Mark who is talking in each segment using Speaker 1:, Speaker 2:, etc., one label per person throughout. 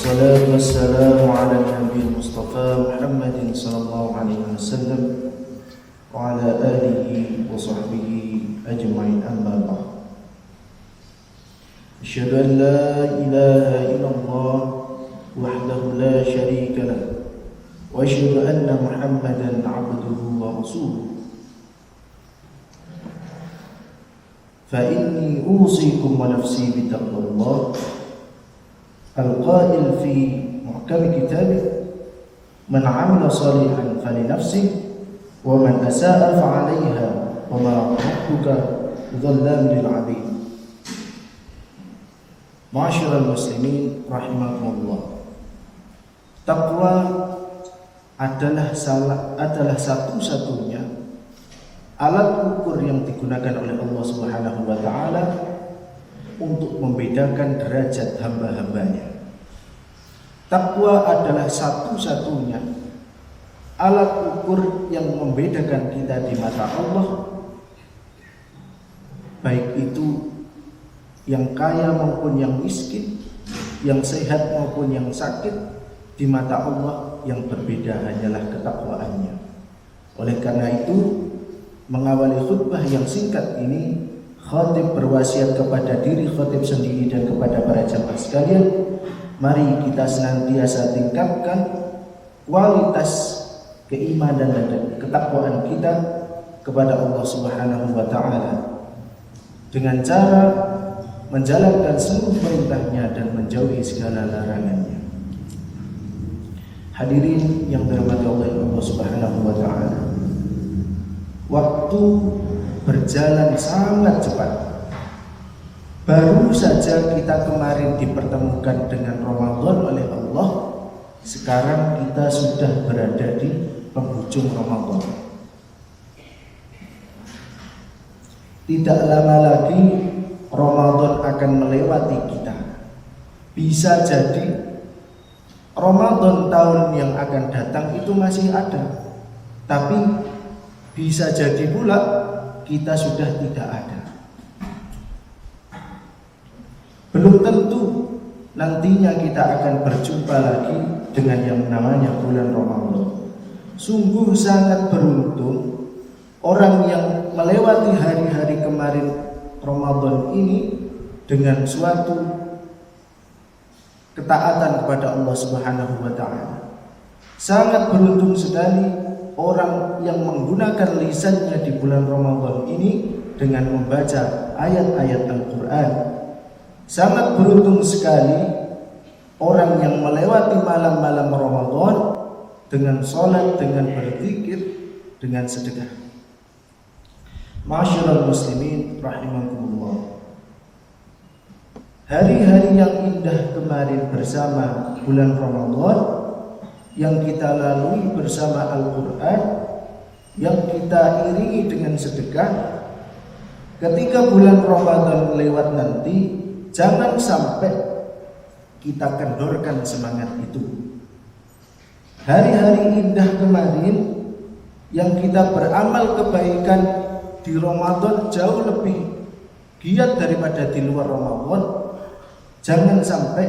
Speaker 1: والصلاة والسلام على النبي المصطفى محمد صلى الله عليه وسلم وعلى آله وصحبه أجمعين أما بعد أشهد أن لا إله إلا الله وحده لا شريك له وأشهد أن محمدا عبده ورسوله فإني أوصيكم ونفسي بتقوى الله القائل في محكم كتابه من عمل صالحا فلنفسه ومن أساء فعليها وما ربك بظلام للعبيد. Ma'asyiral muslimin rahimakumullah. Takwa adalah satu-satunya alat ukur yang digunakan oleh Allah Subhanahu wa taala untuk membedakan derajat hamba-hambanya. Takwa adalah satu-satunya alat ukur yang membedakan kita di mata Allah, baik itu yang kaya maupun yang miskin, yang sehat maupun yang sakit. Di mata Allah yang berbeda hanyalah ketakwaannya. Oleh karena itu, mengawali khutbah yang singkat ini, khatib berwasiat kepada diri khatib sendiri dan kepada para jamaah sekalian, mari kita senantiasa tingkatkan kualitas keimanan dan ketakwaan kita kepada Allah Subhanahu wa taala dengan cara menjalankan seluruh perintahnya dan menjauhi segala larangannya. Hadirin yang dirahmati oleh Allah Subhanahu wa taala, waktu berjalan sangat cepat. Baru saja kita kemarin dipertemukan dengan Ramadan oleh Allah. Sekarang kita sudah berada di penghujung Ramadan. Tidak lama lagi Ramadan akan melewati kita. Bisa jadi Ramadan tahun yang akan datang itu masih ada, tapi bisa jadi pula kita sudah tidak ada. Belum tentu nantinya kita akan berjumpa lagi dengan yang namanya bulan Ramadan. Sungguh sangat beruntung orang yang melewati hari-hari kemarin Ramadan ini dengan suatu ketaatan kepada Allah Subhanahu wa taala. Sangat beruntung sekali orang yang menggunakan lisannya di bulan Ramadan ini dengan membaca ayat-ayat Al-Quran. Sangat beruntung sekali orang yang melewati malam-malam Ramadan dengan sholat, dengan berzikir, dengan sedekah. Ma'asyiral muslimin rahimakumullah. Hari-hari yang indah kemarin bersama bulan Ramadan, yang kita lalui bersama Al-Quran, yang kita iringi dengan sedekah, ketika bulan Ramadan lewat nanti, jangan sampai kita kendorkan semangat itu. Hari-hari indah kemarin yang kita beramal kebaikan di Ramadan jauh lebih giat daripada di luar Ramadan. Jangan sampai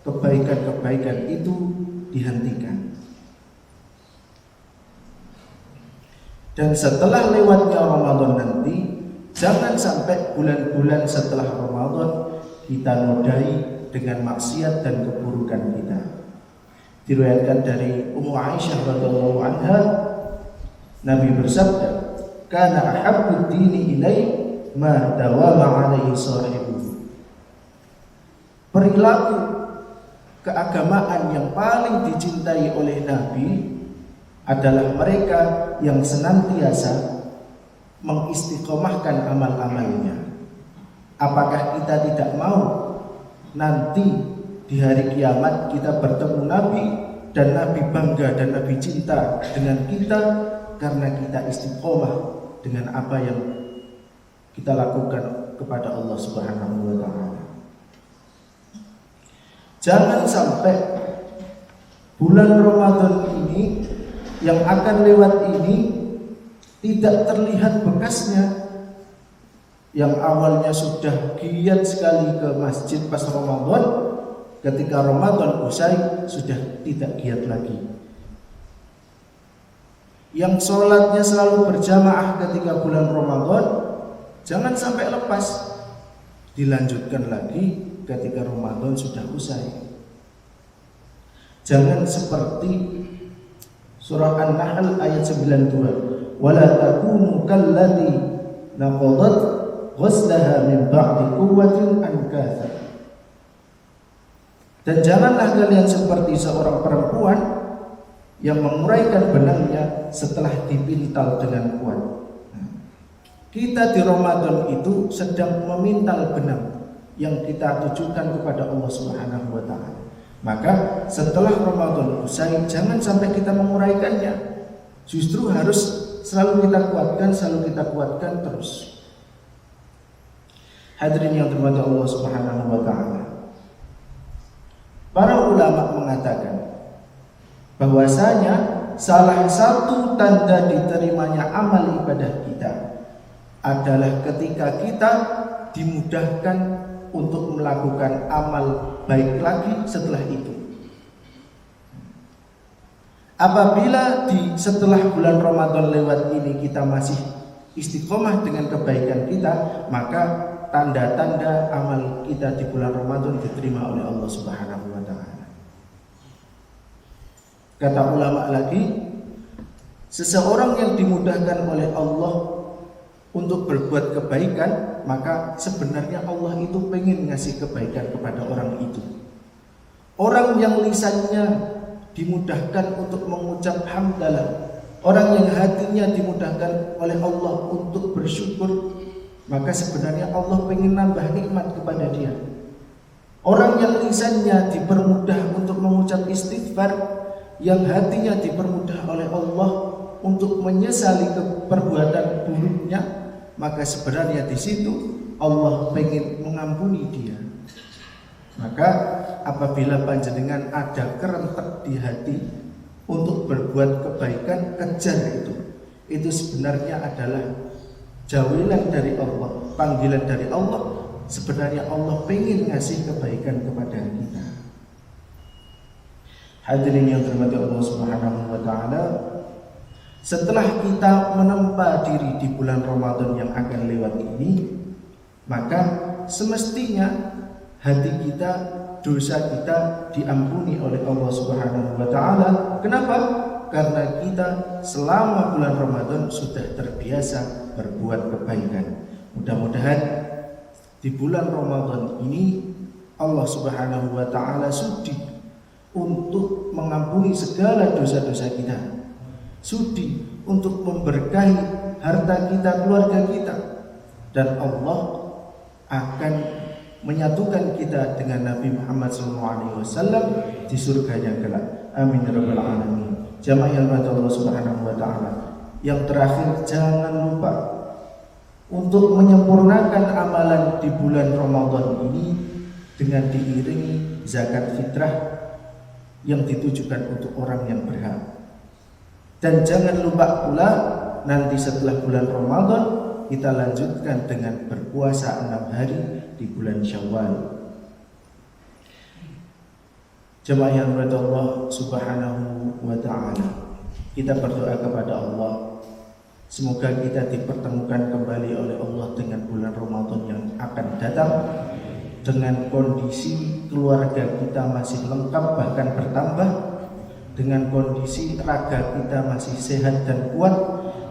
Speaker 1: kebaikan-kebaikan itu dihentikan. Dan setelah lewatnya Ramadan nanti, jangan sampai bulan-bulan setelah Ramadan kita nodai dengan maksiat dan keburukan kita. Diriwayatkan dari Ummu Aisyah radhiyallahu anha, Nabi bersabda, "Kana ahabbud dini ilai ma dawama alaihi sahibuhu." Perilaku keagamaan yang paling dicintai oleh Nabi adalah mereka yang senantiasa mengistiqomahkan amal-amalnya. Apakah kita tidak mau nanti di hari kiamat kita bertemu Nabi dan Nabi bangga dan Nabi cinta dengan kita karena kita istiqomah dengan apa yang kita lakukan kepada Allah Subhanahu wa taala. Jangan sampai bulan Ramadan ini yang akan lewat ini tidak terlihat bekasnya. Yang awalnya sudah giat sekali ke masjid pas Ramadan, ketika Ramadan usai sudah tidak giat lagi. Yang sholatnya selalu berjamaah ketika bulan Ramadan, jangan sampai lepas, dilanjutkan lagi ketika Ramadan sudah usai. Jangan seperti surah An-Nahl ayat 92, wala takunu kallati naqadat ghuslaha min ba'di quwwatin ankatha. Dan janganlah kalian seperti seorang perempuan yang menguraikan benangnya setelah dipintal dengan kuat. Kita di Ramadan itu sedang memintal benang yang kita tujukan kepada Allah Subhanahu wa taala. Maka setelah Ramadan usai, jangan sampai kita menguraikannya. Justru harus selalu kita kuatkan terus. Hadirin yang dirahmati Allah Subhanahu wa taala. Para ulama mengatakan bahwasanya salah satu tanda diterimanya amal ibadah kita adalah ketika kita dimudahkan untuk melakukan amal baik lagi setelah itu. Apabila setelah bulan Ramadan lewat ini kita masih istiqomah dengan kebaikan kita, maka tanda-tanda amal kita di bulan Ramadan diterima oleh Allah Subhanahu wa taala. Kata ulama lagi, seseorang yang dimudahkan oleh Allah untuk berbuat kebaikan, maka sebenarnya Allah itu pengen ngasih kebaikan kepada orang itu. Orang yang lisannya dimudahkan untuk mengucap hamdalah, orang yang hatinya dimudahkan oleh Allah untuk bersyukur, maka sebenarnya Allah pengen nambah nikmat kepada dia. Orang yang lisannya dipermudah untuk mengucap istighfar, yang hatinya dipermudah oleh Allah untuk menyesali perbuatan buruknya, maka sebenarnya di situ Allah pengen mengampuni dia. Maka apabila panjenengan ada kerentek di hati untuk berbuat kebaikan, kejar itu. Itu sebenarnya adalah jawilan dari Allah, panggilan dari Allah. Sebenarnya Allah pengen ngasih kebaikan kepada kita. Hadirin yang dirahmati Allah Subhanahu wa taala, setelah kita menempa diri di bulan Ramadan yang akan lewat ini, maka semestinya hati kita, dosa kita diampuni oleh Allah Subhanahu wa taala. Kenapa? Karena kita selama bulan Ramadan sudah terbiasa berbuat kebaikan. Mudah-mudahan di bulan Ramadan ini Allah Subhanahu wa taala sudi untuk mengampuni segala dosa-dosa kita, sudi untuk memberkahi harta kita, keluarga kita, dan Allah akan menyatukan kita dengan Nabi Muhammad SAW di surganya kelak. Amin ya rabbal alamin. Jamaah yang dirahmati Allah Subhanahu wa taala. Yang terakhir, jangan lupa untuk menyempurnakan amalan di bulan Ramadan ini dengan diiringi zakat fitrah yang ditujukan untuk orang yang berhak. Dan jangan lupa pula nanti setelah bulan Ramadan kita lanjutkan dengan berpuasa 6 hari di bulan Syawal. Jemaah yang dirahmati Allah Subhanahu wa taala, kita berdoa kepada Allah, semoga kita dipertemukan kembali oleh Allah dengan bulan Ramadan yang akan datang dengan kondisi keluarga kita masih lengkap bahkan bertambah, dengan kondisi raga kita masih sehat dan kuat,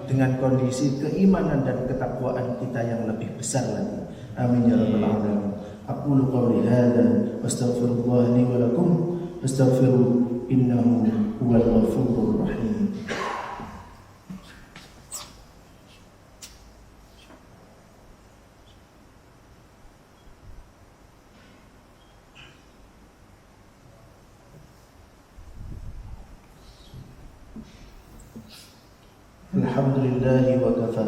Speaker 1: dengan kondisi keimanan dan ketakwaan kita yang lebih besar lagi. Amin ya rabbal alamin. Aqulu qawli hadza wastaghfirullah li wa lakum wastaghfiru innahu huwal ghafurur rahim. Alhamdulillah wa kafa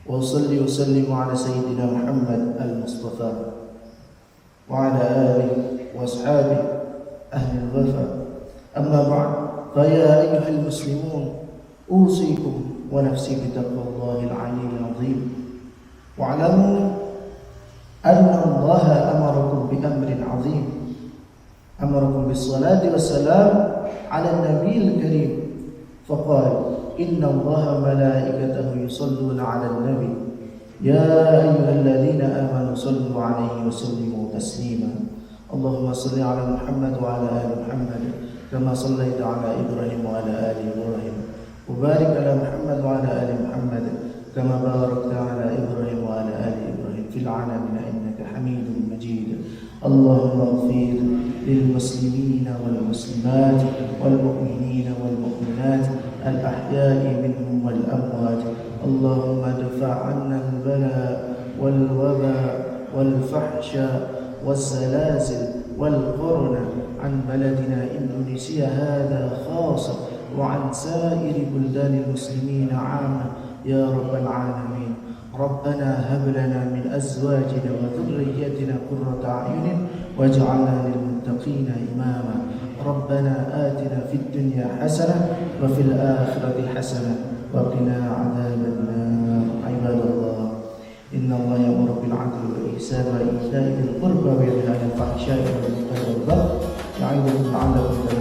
Speaker 1: wa salli wa sallimu ala sayyidina Muhammad al-Mustafa wa ala alihi wa ashabihi ahli al-wafa. Amma ba'd, fa ya ayyuhal muslimun usikum wa nafsi bi taqwallahi al-'aliyyil 'azim wa 'alamu anna Allah amarakum bi amrin 'azim أمركم بالصلاة والسلام على النبي الكريم فقال إن الله ملائكته يصلون على النبي يا أيها الذين آمنوا صلوا عليه وسلموا تسليما اللهم صل على محمد وعلى آل محمد كما صليت على إبراهيم وعلى آل إبراهيم وبارك على محمد وعلى آل محمد كما باركت على إبراهيم وعلى آل إبراهيم في العالمين إنك حميد مجيد اللهم اغفر للمسلمين والمسلمات والمؤمنين والمؤمنات الأحياء منهم والأموات اللهم ادفع عنا البلاء والوباء والفحشاء والزلازل والقرن عن بلدنا إندونيسيا هذا خاصة وعن سائر بلدان المسلمين عامة يا رب العالمين ربنا هب لنا من أزواجنا وذريتنا قرة أعين واجعلنا للمتقين إماما ربنا آتنا في الدنيا حسنة وفي الآخرة حسنة وقنا عذاب النار عباد الله إن الله يأمر بالعدل والإحسان وإيتاء ذي القربى وينهى عن الفحشاء والمنكر والبغي يعظكم لعلكم تذكرون